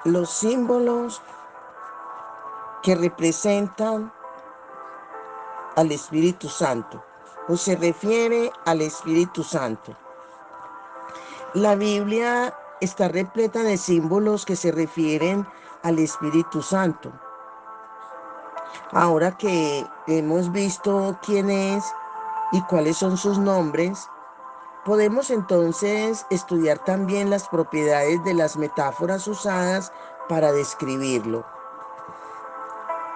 los símbolos que representan al Espíritu Santo o se refiere al Espíritu Santo. La Biblia está repleta de símbolos que se refieren al Espíritu Santo. Ahora que hemos visto quién es y cuáles son sus nombres, podemos entonces estudiar también las propiedades de las metáforas usadas para describirlo.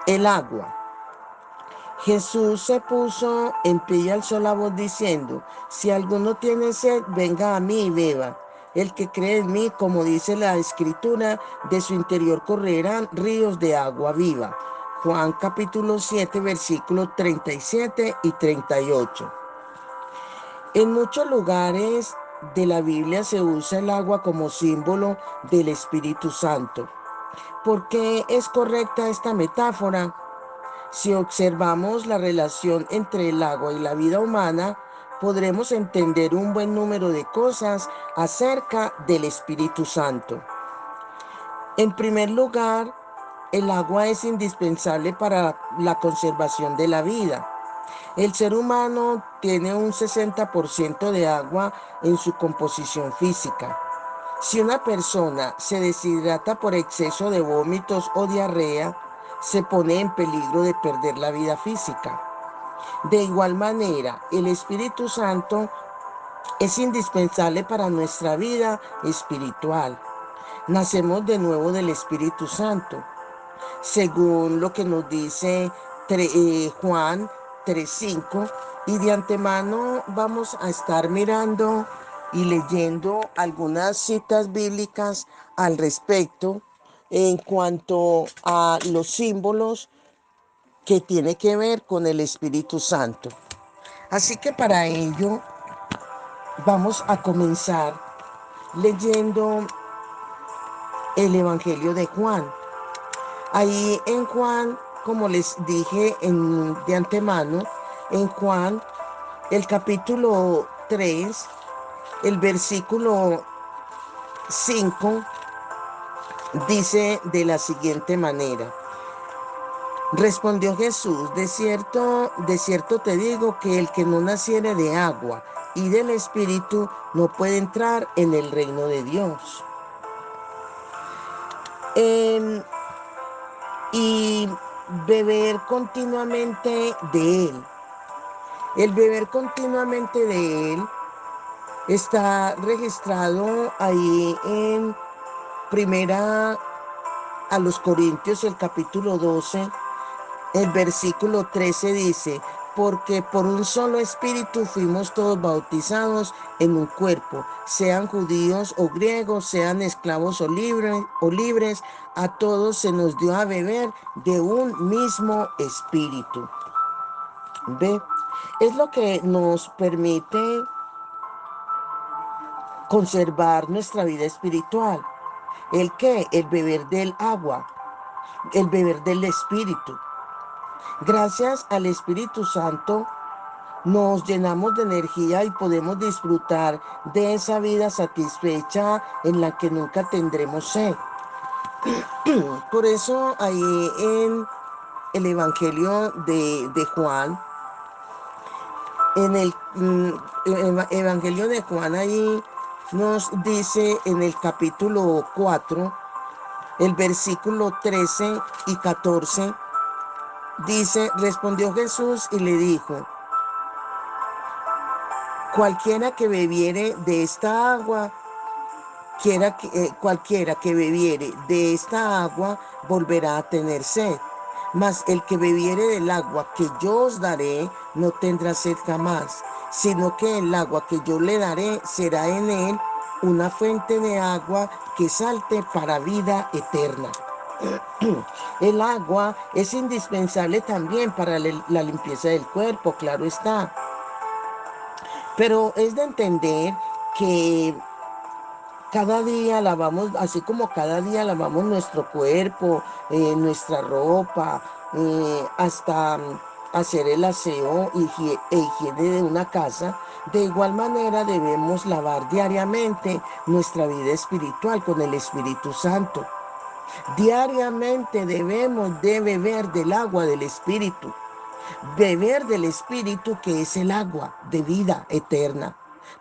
El agua. Jesús se puso en pie y alzó la voz diciendo: si alguno tiene sed, venga a mí y beba. El que cree en mí, como dice la Escritura, de su interior correrán ríos de agua viva. Juan capítulo 7, versículos 37 y 38. En muchos lugares de la Biblia se usa el agua como símbolo del Espíritu Santo. ¿Por qué es correcta esta metáfora? Si observamos la relación entre el agua y la vida humana, podremos entender un buen número de cosas acerca del Espíritu Santo. En primer lugar, el agua es indispensable para la conservación de la vida. El ser humano tiene un 60% de agua en su composición física. Si una persona se deshidrata por exceso de vómitos o diarrea, se pone en peligro de perder la vida física. De igual manera, el Espíritu Santo es indispensable para nuestra vida espiritual. Nacemos de nuevo del Espíritu Santo, según lo que nos dice Juan 3:5, y de antemano vamos a estar mirando y leyendo algunas citas bíblicas al respecto en cuanto a los símbolos que tiene que ver con el Espíritu Santo. Así que para ello vamos a comenzar leyendo el Evangelio de Juan. Ahí en Juan, como les dije de antemano, en Juan, el capítulo 3, el versículo 5, dice de la siguiente manera: respondió Jesús: de cierto te digo que el que no naciere de agua y del Espíritu no puede entrar en el reino de Dios. Y beber continuamente de Él. El beber continuamente de Él está registrado ahí en Primera a los Corintios, el capítulo 12, el versículo 13 dice: porque por un solo espíritu fuimos todos bautizados en un cuerpo, sean judíos o griegos, sean esclavos o libres, a todos se nos dio a beber de un mismo espíritu. ¿Ve? Es lo que nos permite conservar nuestra vida espiritual. ¿El qué? El beber del agua, el beber del Espíritu. Gracias al Espíritu Santo nos llenamos de energía y podemos disfrutar de esa vida satisfecha en la que nunca tendremos sed. Por eso ahí en el Evangelio de Juan, en el Evangelio de Juan, ahí nos dice en el capítulo 4, el versículo 13 y 14, dice: respondió Jesús y le dijo: cualquiera que bebiere de esta agua, cualquiera que bebiere de esta agua volverá a tener sed. Mas el que bebiere del agua que yo os daré no tendrá sed jamás, sino que el agua que yo le daré será en él una fuente de agua que salte para vida eterna. El agua es indispensable también para la limpieza del cuerpo, claro está. Pero es de entender que cada día lavamos, así como cada día lavamos nuestro cuerpo, nuestra ropa, hasta hacer el aseo e higiene de una casa, de igual manera debemos lavar diariamente nuestra vida espiritual con el Espíritu Santo. Diariamente debemos de beber del agua del Espíritu. Beber del Espíritu, que es el agua de vida eterna.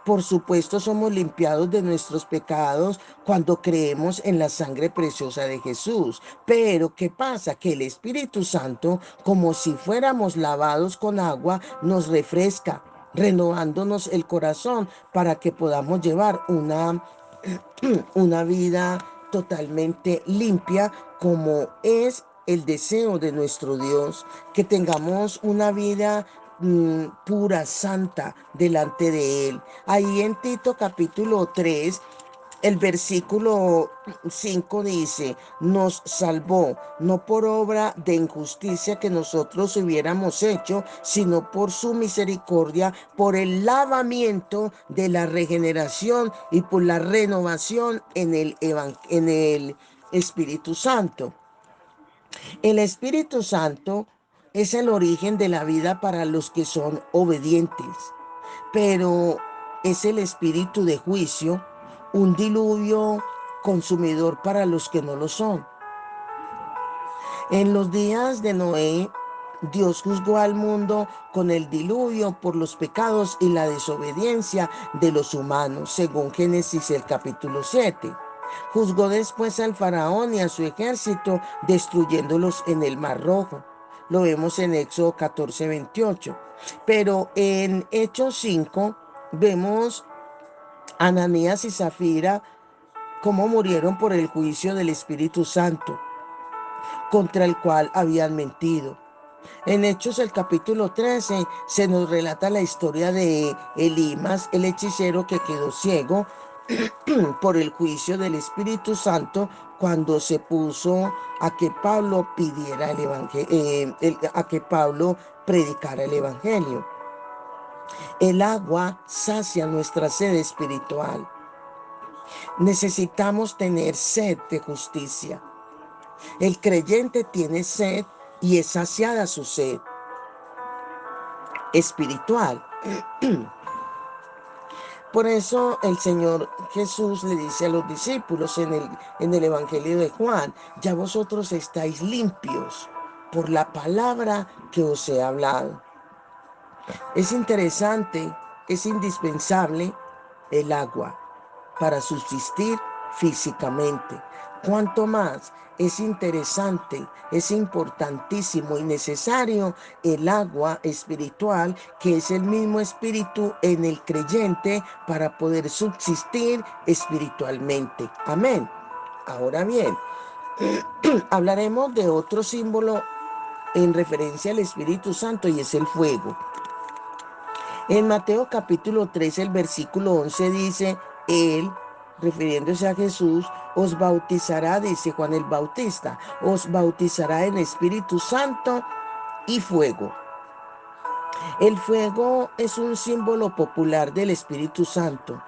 Por supuesto, somos limpiados de nuestros pecados cuando creemos en la sangre preciosa de Jesús. Pero, ¿qué pasa? Que el Espíritu Santo, como si fuéramos lavados con agua, nos refresca, renovándonos el corazón para que podamos llevar una vida totalmente limpia, como es el deseo de nuestro Dios, que tengamos una vida pura, santa, delante de Él. Ahí en Tito capítulo 3, el versículo 5 dice, nos salvó, no por obra de injusticia que nosotros hubiéramos hecho, sino por su misericordia, por el lavamiento de la regeneración y por la renovación en el Espíritu Santo. El Espíritu Santo es el origen de la vida para los que son obedientes, pero es el espíritu de juicio, un diluvio consumidor para los que no lo son. En los días de Noé, Dios juzgó al mundo con el diluvio por los pecados y la desobediencia de los humanos, según Génesis el capítulo 7. Juzgó después al faraón y a su ejército, destruyéndolos en el Mar Rojo. Lo vemos en Éxodo 14:28. Pero en Hechos 5 vemos a Ananías y Zafira cómo murieron por el juicio del Espíritu Santo, contra el cual habían mentido. En Hechos el capítulo 13 se nos relata la historia de Elimas, el hechicero que quedó ciego por el juicio del Espíritu Santo cuando se puso a que Pablo pidiera el evangelio, a que Pablo predicara el evangelio. El agua sacia nuestra sed espiritual. Necesitamos tener sed de justicia. El creyente tiene sed y es saciada su sed espiritual. Por eso el Señor Jesús le dice a los discípulos en el Evangelio de Juan, ya vosotros estáis limpios por la palabra que os he hablado. Es interesante, es indispensable el agua para subsistir físicamente. Cuanto más es interesante, es importantísimo y necesario el agua espiritual, que es el mismo espíritu en el creyente para poder subsistir espiritualmente. Amén. Ahora bien, hablaremos de otro símbolo en referencia al Espíritu Santo y es el fuego. En Mateo capítulo 3, el versículo 11 dice, Él, refiriéndose a Jesús, os bautizará, dice Juan el Bautista, os bautizará en Espíritu Santo y fuego. El fuego es un símbolo popular del Espíritu Santo,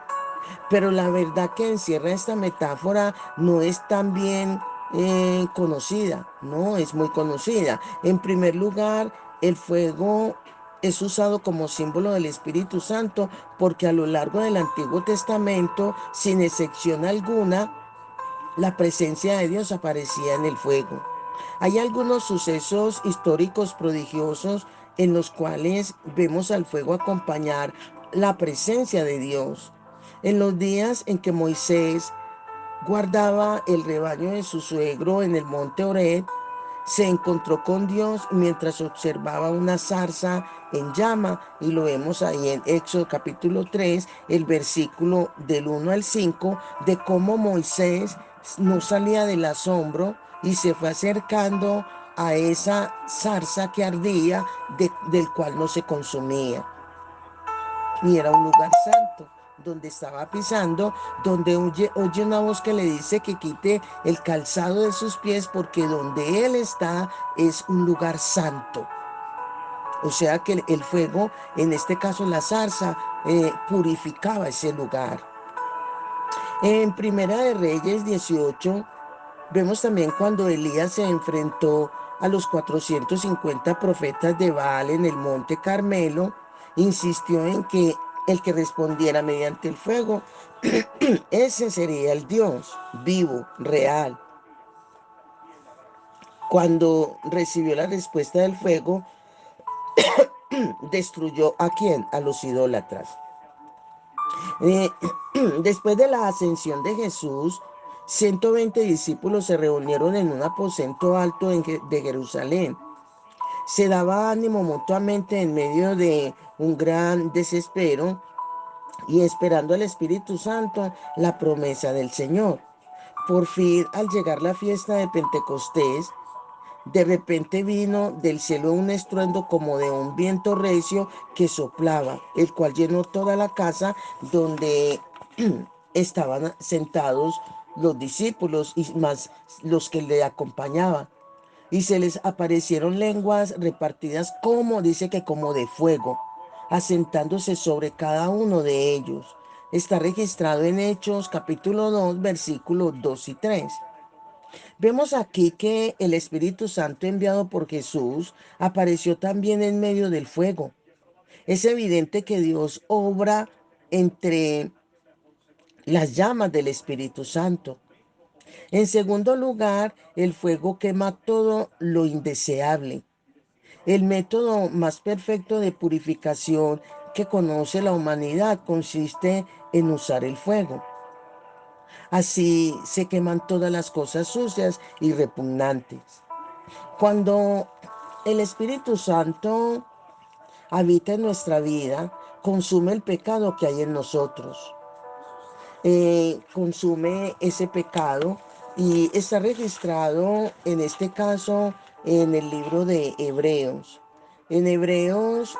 pero la verdad que encierra esta metáfora no es tan bien conocida, no es muy conocida. En primer lugar, el fuego es usado como símbolo del Espíritu Santo porque a lo largo del Antiguo Testamento, sin excepción alguna, la presencia de Dios aparecía en el fuego. Hay algunos sucesos históricos prodigiosos en los cuales vemos al fuego acompañar la presencia de Dios. En los días en que Moisés guardaba el rebaño de su suegro en el monte Oreb, se encontró con Dios mientras observaba una zarza en llama, y lo vemos ahí en Éxodo capítulo 3, el versículo del 1 al 5, de cómo Moisés no salía del asombro y se fue acercando a esa zarza que ardía, del cual no se consumía. Y era un lugar santo donde estaba pisando, donde oye una voz que le dice que quite el calzado de sus pies porque donde él está es un lugar santo. O sea que el fuego, en este caso la zarza, purificaba ese lugar. En Primera de Reyes 18 vemos también cuando Elías se enfrentó a los 450 profetas de Baal en el monte Carmelo, insistió en que el que respondiera mediante el fuego, ese sería el Dios vivo, real. Cuando recibió la respuesta del fuego, destruyó ¿a quién? A los idólatras. Eh, Después de la ascensión de Jesús, 120 discípulos se reunieron en un aposento alto de Jerusalén. Se daba ánimo mutuamente en medio de un gran desespero y esperando al Espíritu Santo la promesa del Señor. Por fin, al llegar la fiesta de Pentecostés, de repente vino del cielo un estruendo como de un viento recio que soplaba, el cual llenó toda la casa donde estaban sentados los discípulos y más los que le acompañaban. Y se les aparecieron lenguas repartidas como, dice que como de fuego, asentándose sobre cada uno de ellos. Está registrado en Hechos capítulo 2, versículos 2 y 3. Vemos aquí que el Espíritu Santo enviado por Jesús apareció también en medio del fuego. Es evidente que Dios obra entre las llamas del Espíritu Santo. En segundo lugar, el fuego quema todo lo indeseable. El método más perfecto de purificación que conoce la humanidad consiste en usar el fuego. Así se queman todas las cosas sucias y repugnantes. Cuando el Espíritu Santo habita en nuestra vida, consume el pecado que hay en nosotros. Consume ese pecado y está registrado en este caso en el libro de Hebreos. En Hebreos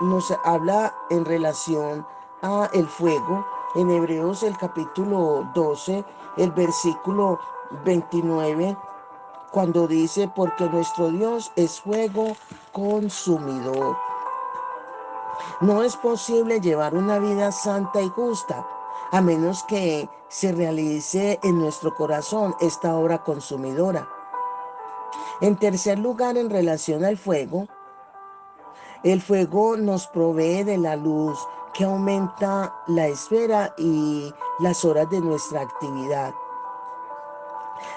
nos habla en relación a el fuego. En Hebreos el capítulo 12, el versículo 29, cuando dice, porque nuestro Dios es fuego consumidor. No es posible llevar una vida santa y justa a menos que se realice en nuestro corazón esta obra consumidora. En tercer lugar, en relación al fuego, el fuego nos provee de la luz que aumenta la esfera y las horas de nuestra actividad.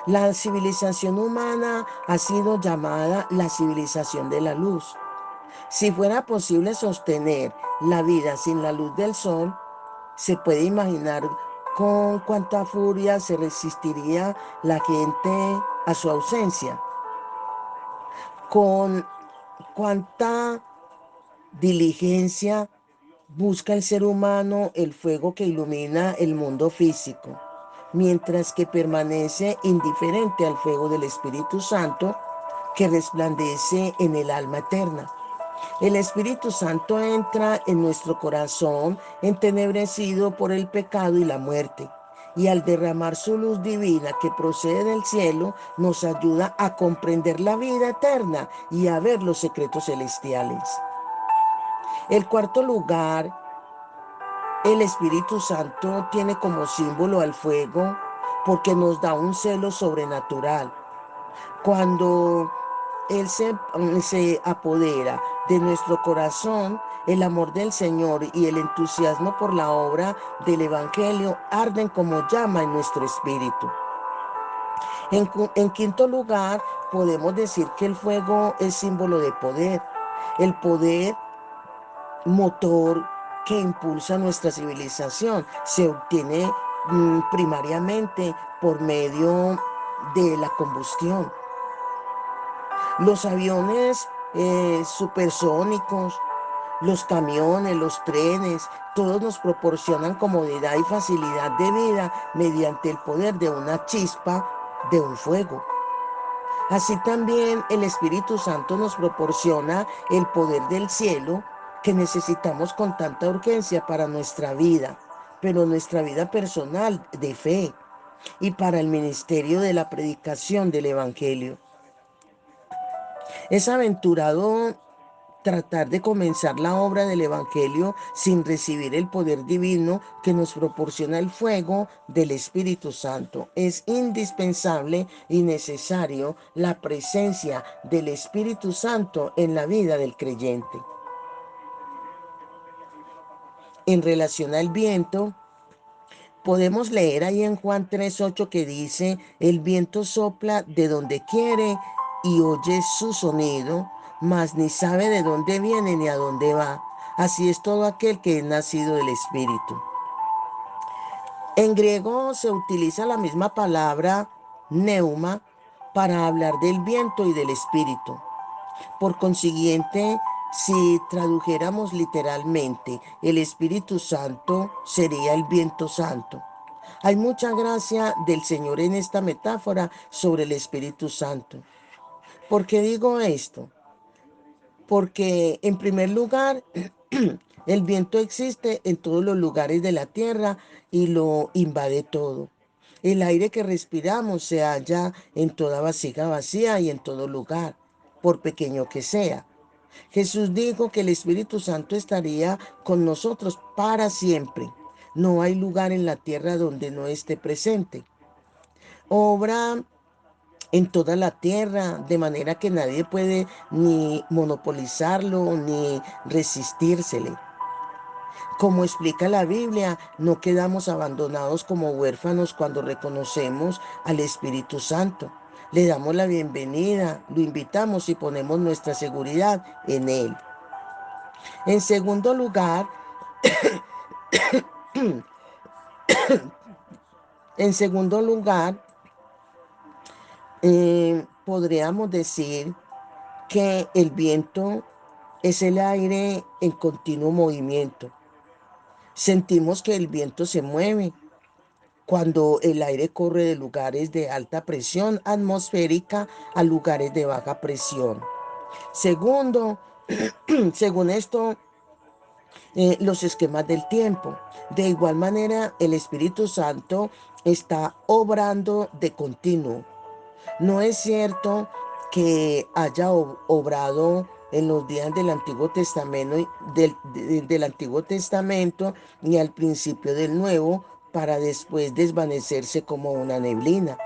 La civilización humana ha sido llamada la civilización de la luz. Si fuera posible sostener la vida sin la luz del sol, se puede imaginar con cuánta furia se resistiría la gente a su ausencia, con cuánta diligencia busca el ser humano el fuego que ilumina el mundo físico, mientras que permanece indiferente al fuego del Espíritu Santo que resplandece en el alma eterna. El Espíritu Santo entra en nuestro corazón entenebrecido por el pecado y la muerte, y al derramar su luz divina que procede del cielo, nos ayuda a comprender la vida eterna y a ver los secretos celestiales. El cuarto lugar, el Espíritu Santo tiene como símbolo al fuego porque nos da un celo sobrenatural. Cuando Él se apodera de nuestro corazón, el amor del Señor y el entusiasmo por la obra del Evangelio arden como llama en nuestro espíritu. En quinto lugar, podemos decir que el fuego es símbolo de poder. El poder motor que impulsa nuestra civilización se obtiene primariamente por medio de la combustión. Los aviones supersónicos, los camiones, los trenes, todos nos proporcionan comodidad y facilidad de vida mediante el poder de una chispa de un fuego. Así también el Espíritu Santo nos proporciona el poder del cielo que necesitamos con tanta urgencia para nuestra vida, pero nuestra vida personal de fe y para el ministerio de la predicación del Evangelio. Es aventurado tratar de comenzar la obra del Evangelio sin recibir el poder divino que nos proporciona el fuego del Espíritu Santo. Es indispensable y necesario la presencia del Espíritu Santo en la vida del creyente. En relación al viento, podemos leer ahí en Juan 3:8 que dice, el viento sopla de donde quiere y oye su sonido, mas ni sabe de dónde viene ni a dónde va. Así es todo aquel que es nacido del Espíritu. En griego se utiliza la misma palabra neuma para hablar del viento y del espíritu. Por consiguiente, si tradujéramos literalmente, el Espíritu Santo sería el viento santo. Hay mucha gracia del Señor en esta metáfora sobre el Espíritu Santo. ¿Por qué digo esto? Porque en primer lugar, el viento existe en todos los lugares de la tierra y lo invade todo. El aire que respiramos se halla en toda vasija vacía y en todo lugar, por pequeño que sea. Jesús dijo que el Espíritu Santo estaría con nosotros para siempre. No hay lugar en la tierra donde no esté presente. Obra en toda la tierra, de manera que nadie puede ni monopolizarlo ni resistírsele. Como explica la Biblia, no quedamos abandonados como huérfanos cuando reconocemos al Espíritu Santo. Le damos la bienvenida, lo invitamos y ponemos nuestra seguridad en Él. En segundo lugar, en segundo lugar, podríamos decir que el viento es el aire en continuo movimiento. Sentimos que el viento se mueve cuando el aire corre de lugares de alta presión atmosférica a lugares de baja presión. Segundo, según esto, los esquemas del tiempo. De igual manera, el Espíritu Santo está obrando de continuo. No es cierto que haya obrado en los días del Antiguo Testamento, del Antiguo Testamento ni al principio del Nuevo, para después desvanecerse como una neblina.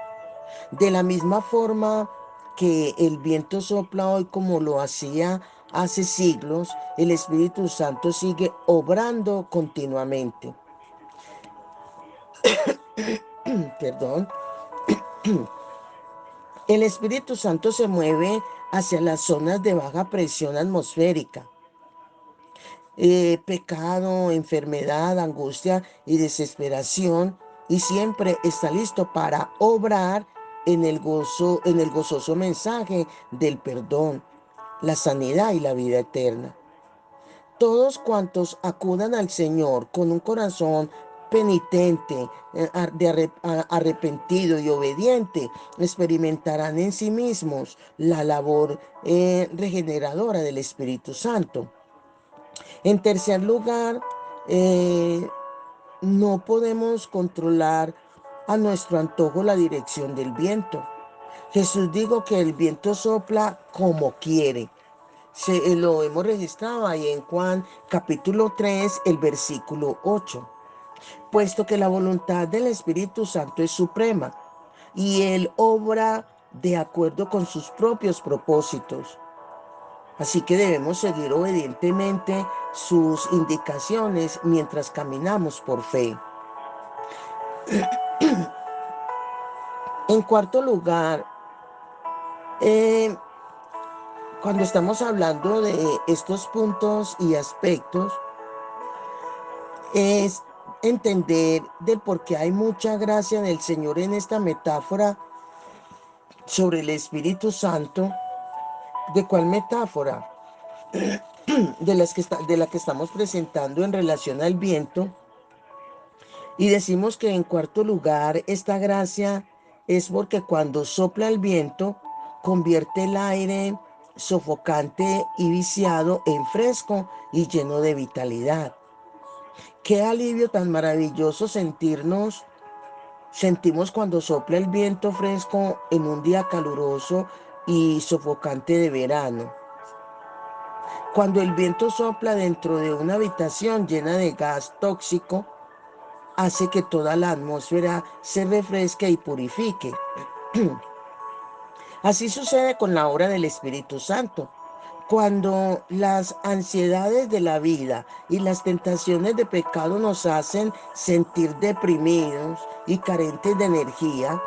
De la misma forma que el viento sopla hoy como lo hacía hace siglos, el Espíritu Santo sigue obrando continuamente. Perdón. El Espíritu Santo se mueve hacia las zonas de baja presión atmosférica. Pecado, enfermedad, angustia y desesperación, y siempre está listo para obrar en el gozoso mensaje del perdón, la sanidad y la vida eterna. Todos cuantos acudan al Señor con un corazón penitente, arrepentido y obediente, experimentarán en sí mismos la labor regeneradora del Espíritu Santo. En tercer lugar, no podemos controlar a nuestro antojo la dirección del viento. Jesús dijo que el viento sopla como quiere. Lo hemos registrado ahí en Juan capítulo 3, el versículo 8. Puesto que la voluntad del Espíritu Santo es suprema y Él obra de acuerdo con sus propios propósitos. Así que debemos seguir obedientemente sus indicaciones mientras caminamos por fe. En cuarto lugar, cuando estamos hablando de estos puntos y aspectos, es entender de por qué hay mucha gracia del Señor en esta metáfora sobre el Espíritu Santo. ¿De cuál metáfora? De la que estamos presentando en relación al viento. Y decimos que en cuarto lugar, esta gracia es porque cuando sopla el viento, convierte el aire sofocante y viciado en fresco y lleno de vitalidad. Qué alivio tan maravilloso sentimos cuando sopla el viento fresco en un día caluroso y sofocante de verano. Cuando el viento sopla dentro de una habitación llena de gas tóxico, hace que toda la atmósfera se refresque y purifique. Así sucede con la obra del Espíritu Santo. Cuando las ansiedades de la vida y las tentaciones de pecado nos hacen sentir deprimidos y carentes de energía,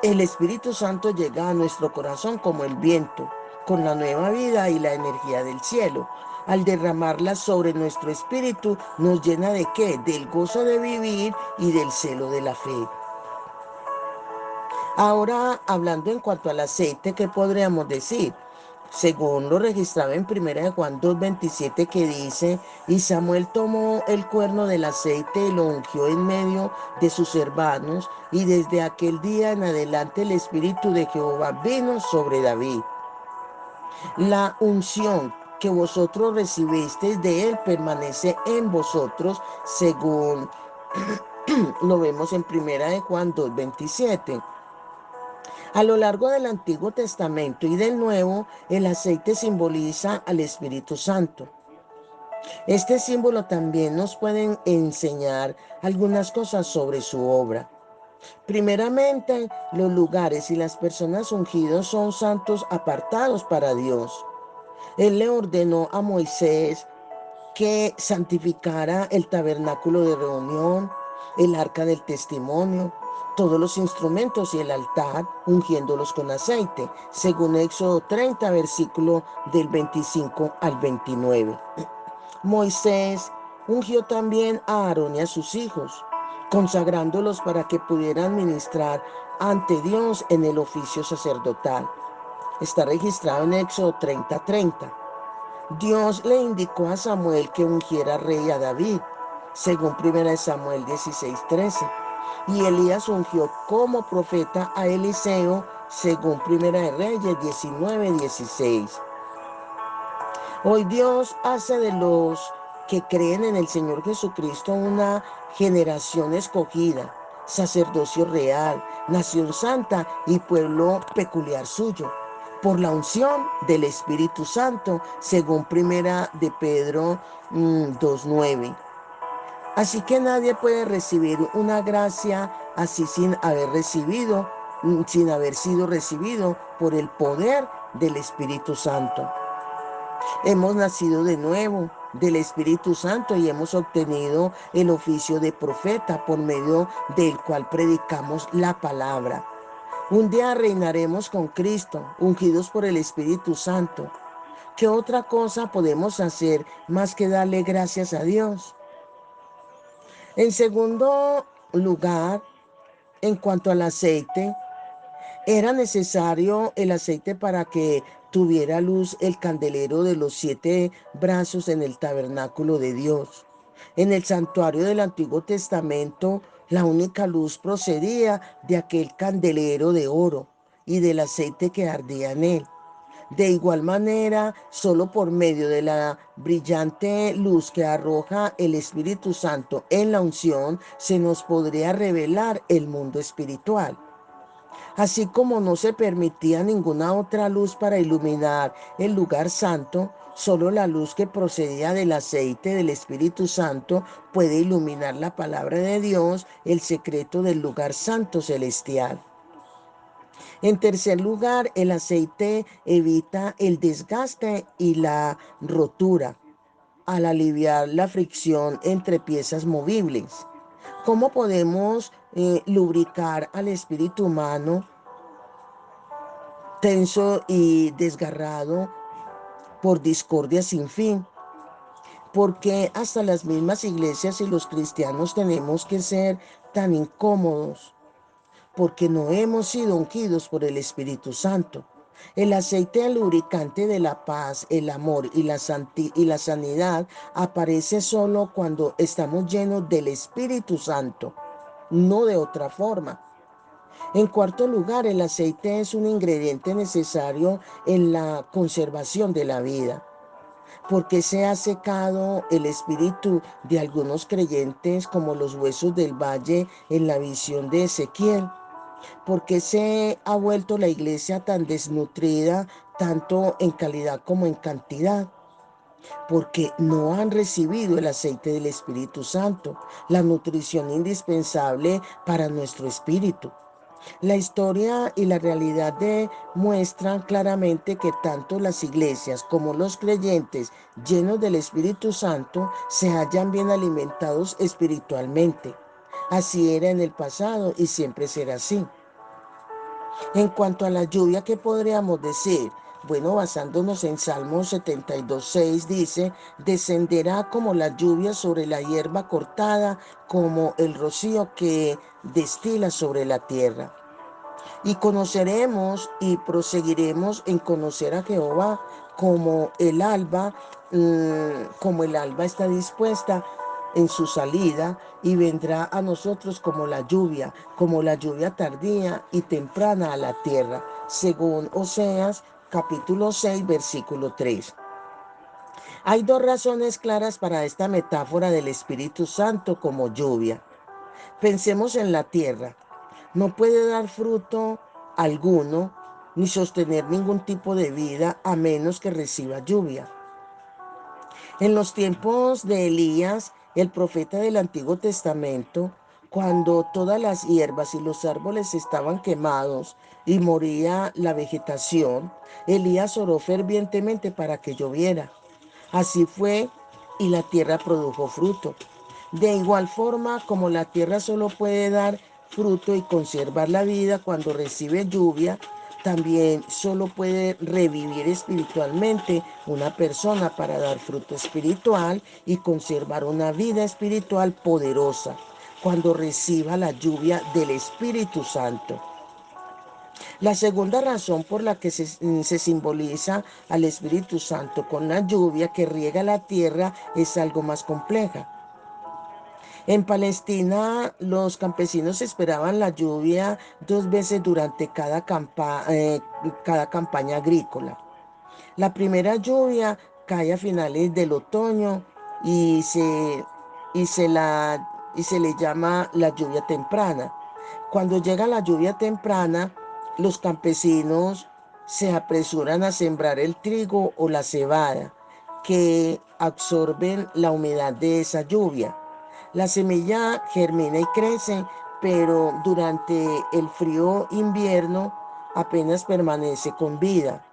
El Espíritu Santo llega a nuestro corazón como el viento, con la nueva vida y la energía del cielo. Al derramarla sobre nuestro espíritu, nos llena ¿de qué? Del gozo de vivir y del celo de la fe. Ahora, hablando en cuanto al aceite, ¿qué podríamos decir? Según lo registrado en 1 Juan 2:27, que dice: y Samuel tomó el cuerno del aceite y lo ungió en medio de sus hermanos, y desde aquel día en adelante el Espíritu de Jehová vino sobre David. La unción que vosotros recibisteis de él permanece en vosotros, según lo vemos en 1 Juan 2:27. A lo largo del Antiguo Testamento y del Nuevo, el aceite simboliza al Espíritu Santo. Este símbolo también nos puede enseñar algunas cosas sobre su obra. Primeramente, los lugares y las personas ungidos son santos apartados para Dios. Él le ordenó a Moisés que santificara el tabernáculo de reunión, el arca del testimonio, todos los instrumentos y el altar, ungiéndolos con aceite, según Éxodo 30, versículo del 25 al 29. Moisés ungió también a Aarón y a sus hijos, consagrándolos para que pudieran ministrar ante Dios en el oficio sacerdotal. Está registrado en Éxodo 30:30. Dios le indicó a Samuel que ungiera rey a David, según 1 Samuel 16:13. Y Elías ungió como profeta a Eliseo, según 1 Reyes 19:16. Hoy Dios hace de los que creen en el Señor Jesucristo una generación escogida, sacerdocio real, nación santa y pueblo peculiar suyo, por la unción del Espíritu Santo, según 1 Pedro 2:9. Así que nadie puede recibir una gracia así sin haber sido recibido por el poder del Espíritu Santo. Hemos nacido de nuevo del Espíritu Santo y hemos obtenido el oficio de profeta, por medio del cual predicamos la palabra. Un día reinaremos con Cristo, ungidos por el Espíritu Santo. ¿Qué otra cosa podemos hacer más que darle gracias a Dios? En segundo lugar, en cuanto al aceite, era necesario el aceite para que tuviera luz el candelero de los 7 brazos en el tabernáculo de Dios. En el santuario del Antiguo Testamento, la única luz procedía de aquel candelero de oro y del aceite que ardía en él. De igual manera, solo por medio de la brillante luz que arroja el Espíritu Santo en la unción, se nos podría revelar el mundo espiritual. Así como no se permitía ninguna otra luz para iluminar el lugar santo, solo la luz que procedía del aceite del Espíritu Santo puede iluminar la palabra de Dios, el secreto del lugar santo celestial. En tercer lugar, el aceite evita el desgaste y la rotura al aliviar la fricción entre piezas movibles. ¿Cómo podemos lubricar al espíritu humano tenso y desgarrado por discordia sin fin? Porque hasta las mismas iglesias y los cristianos tenemos que ser tan incómodos, porque no hemos sido ungidos por el Espíritu Santo. El aceite lubricante de la paz, el amor y la sanidad aparece solo cuando estamos llenos del Espíritu Santo, no de otra forma. En cuarto lugar, el aceite es un ingrediente necesario en la conservación de la vida. Porque se ha secado el espíritu de algunos creyentes como los huesos del valle en la visión de Ezequiel? ¿Por qué se ha vuelto la iglesia tan desnutrida, tanto en calidad como en cantidad? Porque no han recibido el aceite del Espíritu Santo, la nutrición indispensable para nuestro espíritu. La historia y la realidad demuestran claramente que tanto las iglesias como los creyentes llenos del Espíritu Santo se hallan bien alimentados espiritualmente. Así era en el pasado y siempre será así. En cuanto a la lluvia, ¿qué podríamos decir? Bueno, basándonos en Salmo 72:6, dice, descenderá como la lluvia sobre la hierba cortada, como el rocío que destila sobre la tierra. Y conoceremos y proseguiremos en conocer a Jehová como el alba está dispuesta en su salida, y vendrá a nosotros como la lluvia tardía y temprana a la tierra, según Oseas capítulo 6, versículo 3. Hay dos razones claras para esta metáfora del Espíritu Santo como lluvia. Pensemos en la tierra. No puede dar fruto alguno ni sostener ningún tipo de vida a menos que reciba lluvia. En los tiempos de Elías, el profeta del Antiguo Testamento, cuando todas las hierbas y los árboles estaban quemados y moría la vegetación, Elías oró fervientemente para que lloviera. Así fue, y la tierra produjo fruto. De igual forma, como la tierra solo puede dar fruto y conservar la vida cuando recibe lluvia, también solo puede revivir espiritualmente una persona para dar fruto espiritual y conservar una vida espiritual poderosa cuando reciba la lluvia del Espíritu Santo. La segunda razón por la que se simboliza al Espíritu Santo con la lluvia que riega la tierra es algo más compleja. En Palestina, los campesinos esperaban la lluvia 2 veces durante cada campaña agrícola. La primera lluvia cae a finales del otoño y y se la, y se le llama la lluvia temprana. Cuando llega la lluvia temprana, los campesinos se apresuran a sembrar el trigo o la cebada, que absorben la humedad de esa lluvia. La semilla germina y crece, pero durante el frío invierno apenas permanece con vida.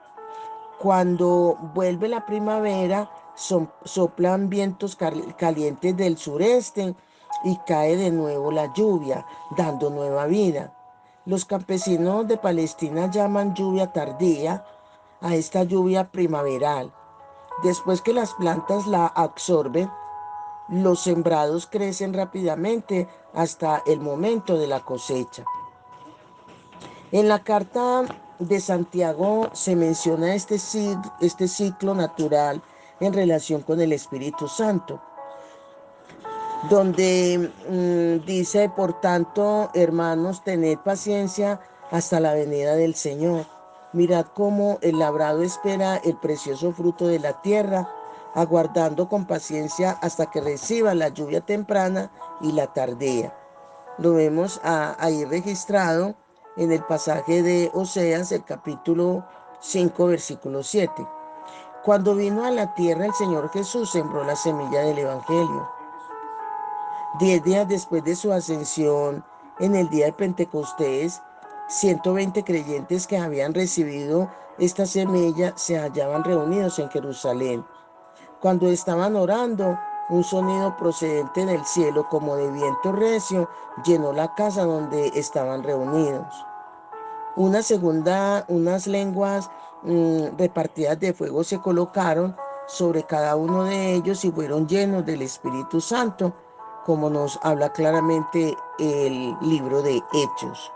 Cuando vuelve la primavera, soplan vientos calientes del sureste y cae de nuevo la lluvia, dando nueva vida. Los campesinos de Palestina llaman lluvia tardía a esta lluvia primaveral. Después que las plantas la absorben, los sembrados crecen rápidamente hasta el momento de la cosecha. En la carta de Santiago se menciona este ciclo natural en relación con el Espíritu Santo, donde dice, por tanto, hermanos, tened paciencia hasta la venida del Señor. Mirad cómo el labrado espera el precioso fruto de la tierra, aguardando con paciencia hasta que reciba la lluvia temprana y la tardía. Lo vemos ahí registrado en el pasaje de Oseas, el capítulo 5, versículo 7. Cuando vino a la tierra, el Señor Jesús sembró la semilla del Evangelio. 10 días después de su ascensión, en el día de Pentecostés, 120 creyentes que habían recibido esta semilla se hallaban reunidos en Jerusalén. Cuando estaban orando, un sonido procedente del cielo como de viento recio llenó la casa donde estaban reunidos. Unas lenguas repartidas de fuego se colocaron sobre cada uno de ellos y fueron llenos del Espíritu Santo, como nos habla claramente el libro de Hechos.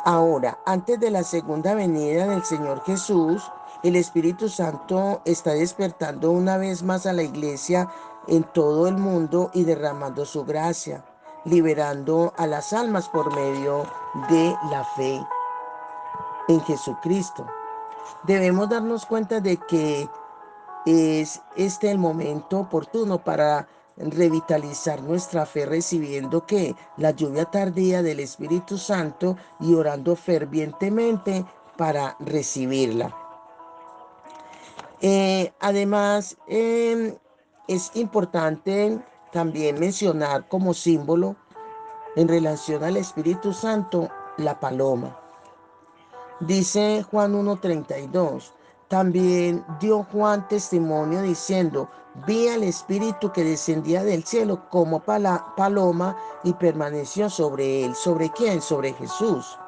Ahora, antes de la segunda venida del Señor Jesús, el Espíritu Santo está despertando una vez más a la iglesia en todo el mundo y derramando su gracia, liberando a las almas por medio de la fe en Jesucristo. Debemos darnos cuenta de que es este el momento oportuno para revitalizar nuestra fe recibiendo que la lluvia tardía del Espíritu Santo y orando fervientemente para recibirla. Además, es importante también mencionar como símbolo en relación al Espíritu Santo la paloma. Dice Juan 1:32, también dio Juan testimonio diciendo, vi al Espíritu que descendía del cielo como paloma y permaneció sobre él. ¿Sobre quién? Sobre Jesús.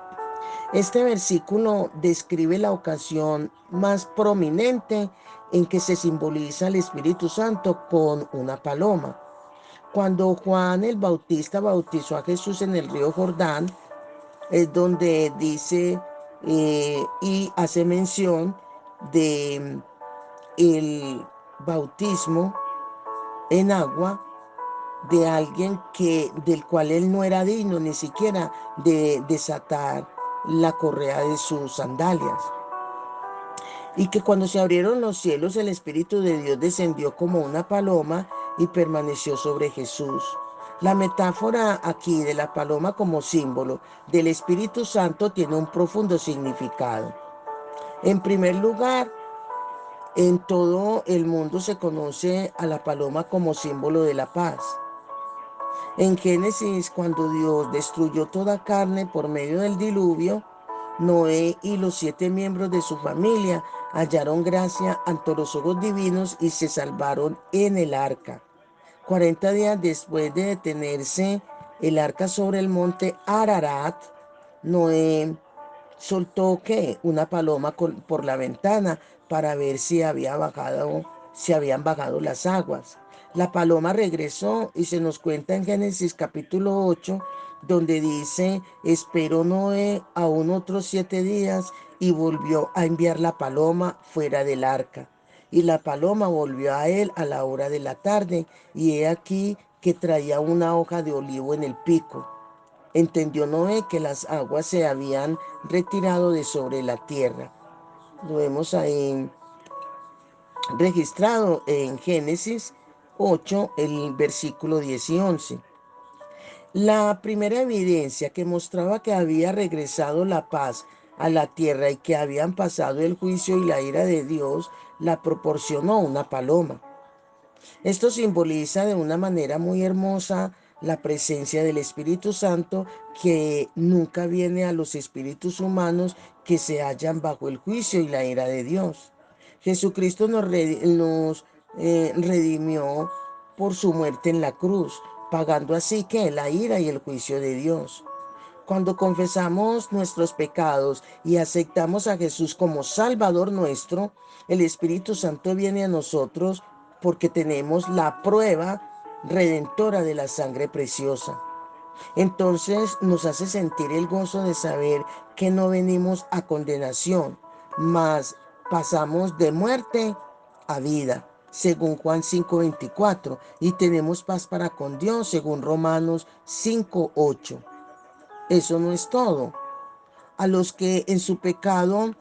Este versículo describe la ocasión más prominente en que se simboliza el Espíritu Santo con una paloma. Cuando Juan el Bautista bautizó a Jesús en el río Jordán, es donde dice y hace mención de el bautismo en agua de alguien del cual él no era digno ni siquiera de desatar la correa de sus sandalias. Y que cuando se abrieron los cielos, el Espíritu de Dios descendió como una paloma y permaneció sobre Jesús. La metáfora aquí de la paloma como símbolo del Espíritu Santo tiene un profundo significado. En primer lugar, en todo el mundo se conoce a la paloma como símbolo de la paz. En Génesis, cuando Dios destruyó toda carne por medio del diluvio, Noé y los 7 miembros de su familia hallaron gracia ante los ojos divinos y se salvaron en el arca. 40 días después de detenerse el arca sobre el monte Ararat, Noé soltó una paloma por la ventana para ver si habían bajado las aguas. La paloma regresó y se nos cuenta en Génesis capítulo 8, donde dice: esperó Noé aún otros 7 días y volvió a enviar la paloma fuera del arca. Y la paloma volvió a él a la hora de la tarde, y he aquí que traía una hoja de olivo en el pico. Entendió Noé que las aguas se habían retirado de sobre la tierra. Lo vemos ahí registrado en Génesis 8, el versículo 10 y 11. La primera evidencia que mostraba que había regresado la paz a la tierra y que habían pasado el juicio y la ira de Dios la proporcionó una paloma. Esto simboliza de una manera muy hermosa la presencia del Espíritu Santo, que nunca viene a los espíritus humanos que se hallan bajo el juicio y la ira de Dios. Jesucristo nos redimió por su muerte en la cruz, pagando así que la ira y el juicio de Dios. Cuando confesamos nuestros pecados y aceptamos a Jesús como Salvador nuestro, el Espíritu Santo viene a nosotros porque tenemos la prueba redentora de la sangre preciosa. Entonces nos hace sentir el gozo de saber que no venimos a condenación, mas pasamos de muerte a vida, según Juan 5:24, y tenemos paz para con Dios, según Romanos 5:8. Eso no es todo. A los que en su pecado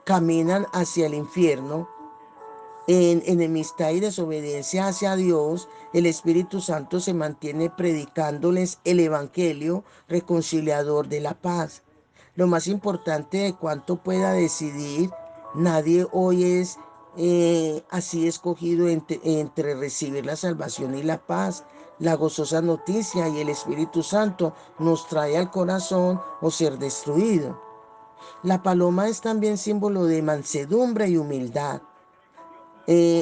caminan hacia el infierno, en enemistad y desobediencia hacia Dios, el Espíritu Santo se mantiene predicándoles el Evangelio reconciliador de la paz. Lo más importante de cuanto pueda decidir, nadie hoy es así escogido entre recibir la salvación y la paz. La gozosa noticia y el Espíritu Santo nos trae al corazón o ser destruido. La paloma es también símbolo de mansedumbre y humildad.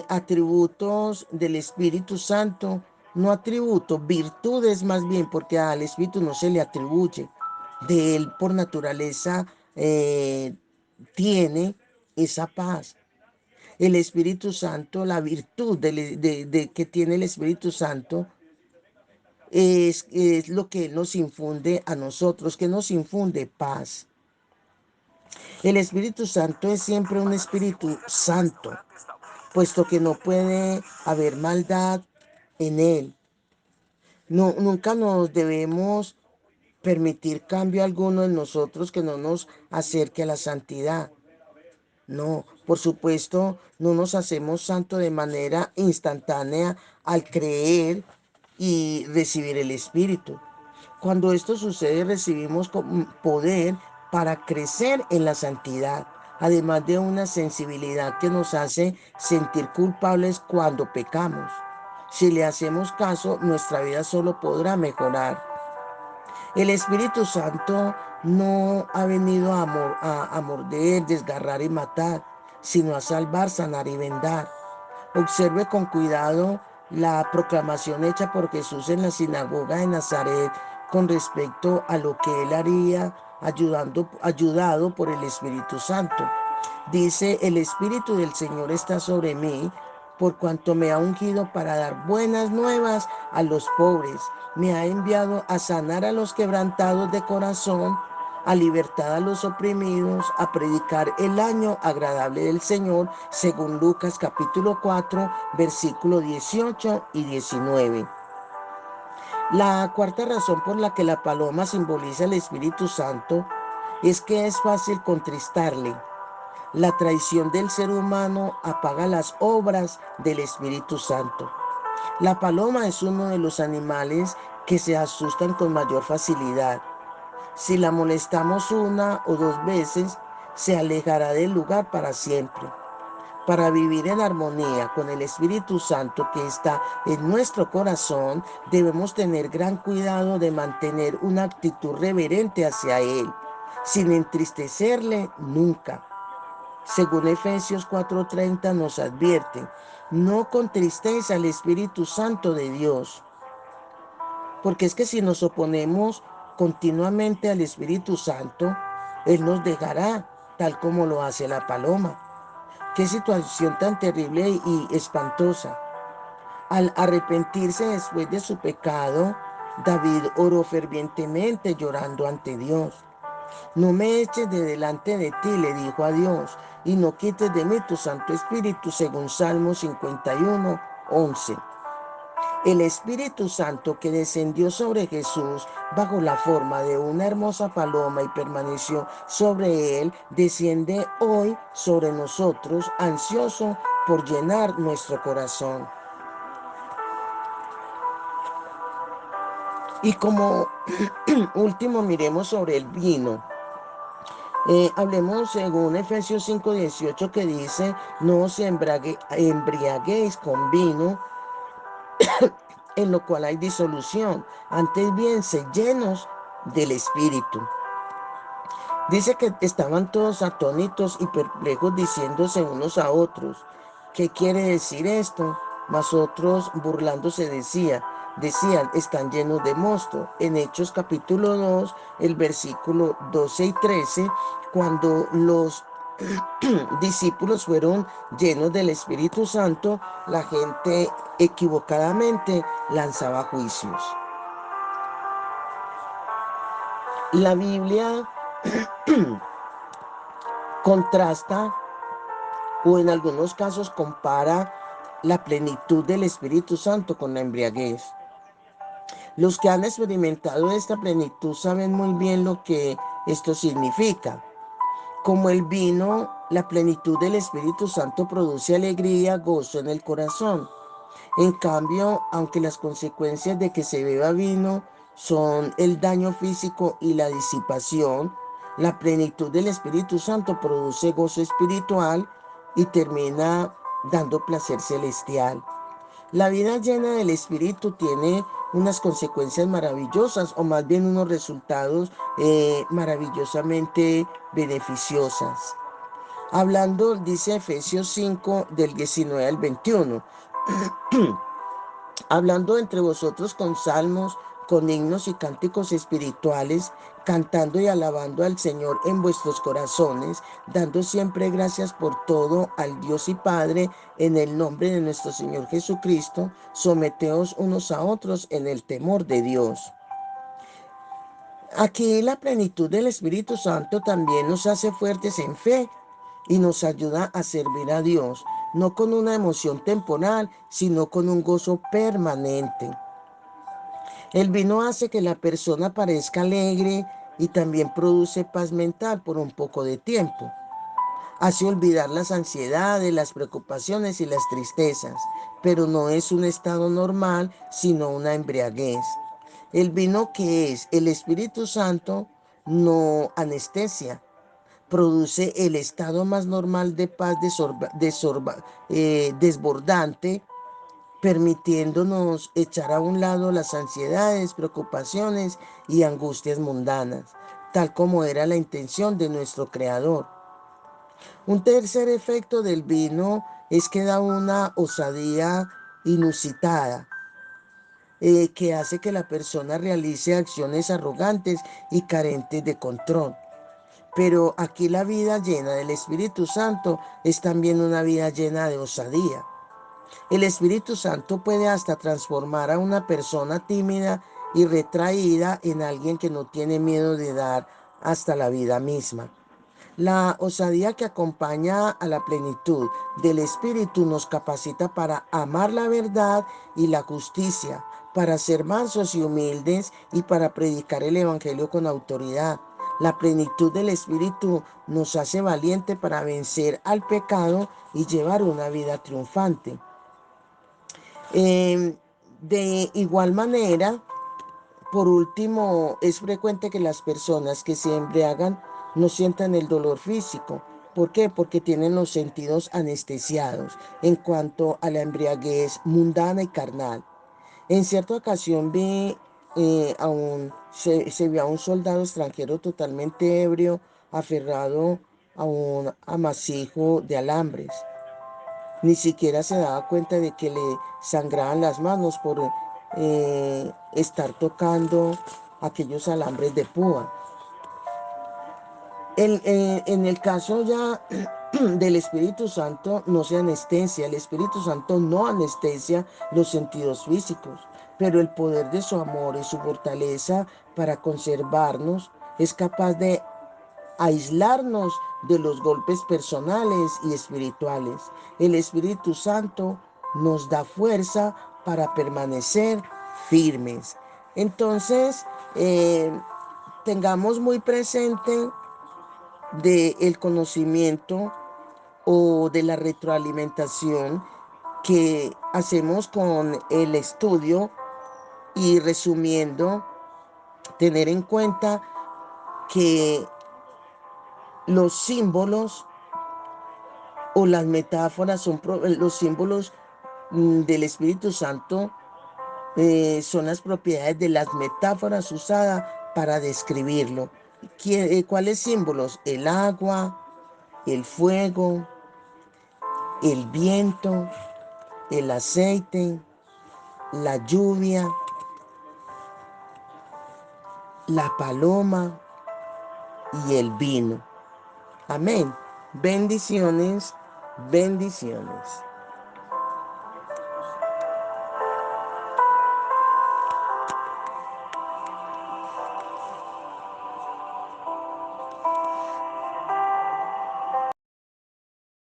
Atributos del Espíritu Santo, no atributos, virtudes más bien, porque al Espíritu no se le atribuye. De él por naturaleza tiene esa paz. El Espíritu Santo, la virtud que tiene el Espíritu Santo es lo que nos infunde a nosotros, que nos infunde paz. El Espíritu Santo es siempre un Espíritu Santo, puesto que no puede haber maldad en él. No, nunca nos debemos permitir cambio alguno en nosotros que no nos acerque a la santidad. No, por supuesto, no nos hacemos santos de manera instantánea al creer y recibir el Espíritu. Cuando esto sucede, recibimos poder para crecer en la santidad, además de una sensibilidad que nos hace sentir culpables cuando pecamos. Si le hacemos caso, nuestra vida solo podrá mejorar. El Espíritu Santo no ha venido a morder, desgarrar y matar, sino a salvar, sanar y vendar. Observe con cuidado la proclamación hecha por Jesús en la sinagoga de Nazaret con respecto a lo que él haría ayudado por el Espíritu Santo. Dice, el Espíritu del Señor está sobre mí, por cuanto me ha ungido para dar buenas nuevas a los pobres. Me ha enviado a sanar a los quebrantados de corazón, a libertar a los oprimidos, a predicar el año agradable del Señor, según Lucas capítulo 4, versículo 18 y 19. La cuarta razón por la que la paloma simboliza el Espíritu Santo es que es fácil contristarle. La traición del ser humano apaga las obras del Espíritu Santo. La paloma es uno de los animales que se asustan con mayor facilidad. Si la molestamos una o dos veces, se alejará del lugar para siempre. Para vivir en armonía con el Espíritu Santo que está en nuestro corazón, debemos tener gran cuidado de mantener una actitud reverente hacia Él, sin entristecerle nunca. Según Efesios 4:30 nos advierte, no contristéis al Espíritu Santo de Dios, porque es que si nos oponemos continuamente al Espíritu Santo, Él nos dejará, tal como lo hace la paloma. Qué situación tan terrible y espantosa. Al arrepentirse después de su pecado, David oró fervientemente llorando ante Dios. No me eches de delante de ti, le dijo a Dios, y no quites de mí tu Santo Espíritu, según Salmo 51:11. El Espíritu Santo que descendió sobre Jesús bajo la forma de una hermosa paloma y permaneció sobre él, desciende hoy sobre nosotros, ansioso por llenar nuestro corazón. Y como último, miremos sobre el vino. Hablemos según Efesios 5:18 que dice, no os embriaguéis con vino, en lo cual hay disolución, antes bien sed llenos del Espíritu. Dice que estaban todos atónitos y perplejos diciéndose unos a otros, ¿qué quiere decir esto? Mas otros burlándose decían, están llenos de mosto. En Hechos capítulo 2, el versículo 12 y 13, cuando los discípulos fueron llenos del Espíritu Santo, la gente equivocadamente lanzaba juicios. La Biblia contrasta o en algunos casos compara la plenitud del Espíritu Santo con la embriaguez. Los que han experimentado esta plenitud saben muy bien lo que esto significa. Como el vino, la plenitud del Espíritu Santo produce alegría, gozo en el corazón. En cambio, aunque las consecuencias de que se beba vino son el daño físico y la disipación, la plenitud del Espíritu Santo produce gozo espiritual y termina dando placer celestial. La vida llena del Espíritu tiene unas consecuencias maravillosas o más bien unos resultados maravillosamente beneficiosas. Hablando, dice Efesios 5 del 19 al 21. Hablando entre vosotros con salmos, con himnos y cánticos espirituales, cantando y alabando al Señor en vuestros corazones, dando siempre gracias por todo al Dios y Padre, en el nombre de nuestro Señor Jesucristo, someteos unos a otros en el temor de Dios. Aquí la plenitud del Espíritu Santo también nos hace fuertes en fe y nos ayuda a servir a Dios, no con una emoción temporal, sino con un gozo permanente. El vino hace que la persona parezca alegre y también produce paz mental por un poco de tiempo. Hace olvidar las ansiedades, las preocupaciones y las tristezas, pero no es un estado normal, sino una embriaguez. El vino, que es el Espíritu Santo, no anestesia, produce el estado más normal de paz desbordante, permitiéndonos echar a un lado las ansiedades, preocupaciones y angustias mundanas, tal como era la intención de nuestro Creador. Un tercer efecto del vino es que da una osadía inusitada. que hace que la persona realice acciones arrogantes y carentes de control. Pero aquí la vida llena del Espíritu Santo es también una vida llena de osadía. El Espíritu Santo puede hasta transformar a una persona tímida y retraída en alguien que no tiene miedo de dar hasta la vida misma. La osadía que acompaña a la plenitud del Espíritu nos capacita para amar la verdad y la justicia, para ser mansos y humildes y para predicar el Evangelio con autoridad. La plenitud del Espíritu nos hace valiente para vencer al pecado y llevar una vida triunfante. De igual manera, por último, es frecuente que las personas que se embriagan no sientan el dolor físico. ¿Por qué? Porque tienen los sentidos anestesiados en cuanto a la embriaguez mundana y carnal. En cierta ocasión se vio a un soldado extranjero totalmente ebrio, aferrado a un amasijo de alambres. Ni siquiera se daba cuenta de que le sangraban las manos por estar tocando aquellos alambres de púa. En el caso ya del Espíritu Santo no se anestesia, el Espíritu Santo no anestesia los sentidos físicos, pero el poder de su amor y su fortaleza para conservarnos es capaz de aislarnos de los golpes personales y espirituales. El Espíritu Santo nos da fuerza para permanecer firmes. Entonces, tengamos muy presente del conocimiento o de la retroalimentación que hacemos con el estudio y resumiendo, tener en cuenta que los símbolos o las metáforas son los símbolos del Espíritu Santo, son las propiedades de las metáforas usadas para describirlo. ¿Cuáles símbolos? El agua, el fuego, el viento, el aceite, la lluvia, la paloma y el vino. Amén. Bendiciones, bendiciones.